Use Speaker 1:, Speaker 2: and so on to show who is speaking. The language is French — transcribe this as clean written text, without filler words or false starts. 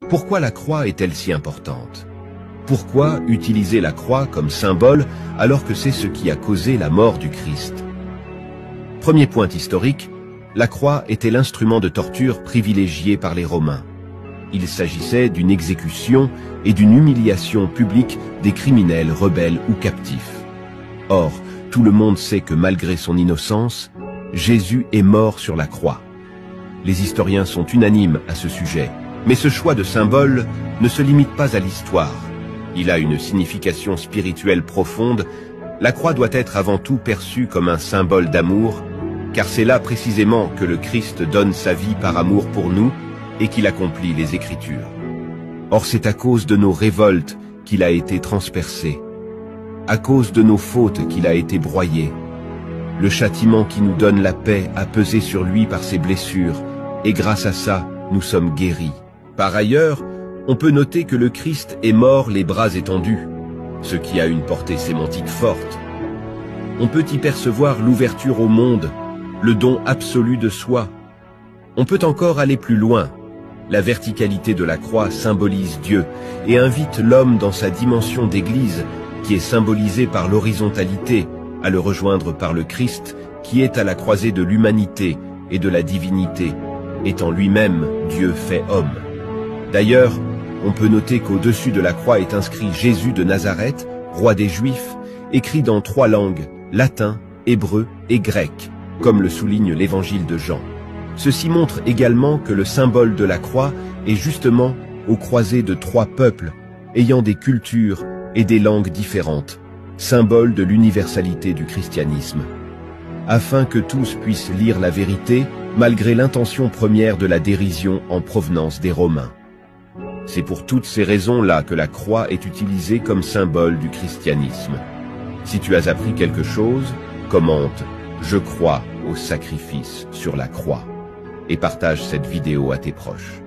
Speaker 1: Pourquoi la croix est-elle si importante? Pourquoi utiliser la croix comme symbole alors que c'est ce qui a causé la mort du Christ? Premier point historique, la croix était l'instrument de torture privilégié par les Romains. Il s'agissait d'une exécution et d'une humiliation publique des criminels rebelles ou captifs. Or, tout le monde sait que malgré son innocence, Jésus est mort sur la croix. Les historiens sont unanimes à ce sujet, mais ce choix de symbole ne se limite pas à l'histoire. Il a une signification spirituelle profonde. La croix doit être avant tout perçue comme un symbole d'amour, car c'est là précisément que le Christ donne sa vie par amour pour nous et qu'il accomplit les Écritures. Or c'est à cause de nos révoltes qu'il a été transpercé, à cause de nos fautes qu'il a été broyé. Le châtiment qui nous donne la paix a pesé sur lui par ses blessures, et grâce à ça, nous sommes guéris. Par ailleurs, on peut noter que le Christ est mort les bras étendus, ce qui a une portée sémantique forte. On peut y percevoir l'ouverture au monde, le don absolu de soi. On peut encore aller plus loin. La verticalité de la croix symbolise Dieu et invite l'homme dans sa dimension d'église, qui est symbolisée par l'horizontalité, à le rejoindre par le Christ, qui est à la croisée de l'humanité et de la divinité, étant lui-même Dieu fait homme. D'ailleurs, on peut noter qu'au-dessus de la croix est inscrit Jésus de Nazareth, roi des Juifs, écrit dans 3 langues, latin, hébreu et grec, comme le souligne l'évangile de Jean. Ceci montre également que le symbole de la croix est justement aux croisées de 3 peuples, ayant des cultures et des langues différentes, symbole de l'universalité du christianisme. Afin que tous puissent lire la vérité, malgré l'intention première de la dérision en provenance des Romains. C'est pour toutes ces raisons-là que la croix est utilisée comme symbole du christianisme. Si tu as appris quelque chose, commente « Je crois au sacrifice sur la croix » et partage cette vidéo à tes proches.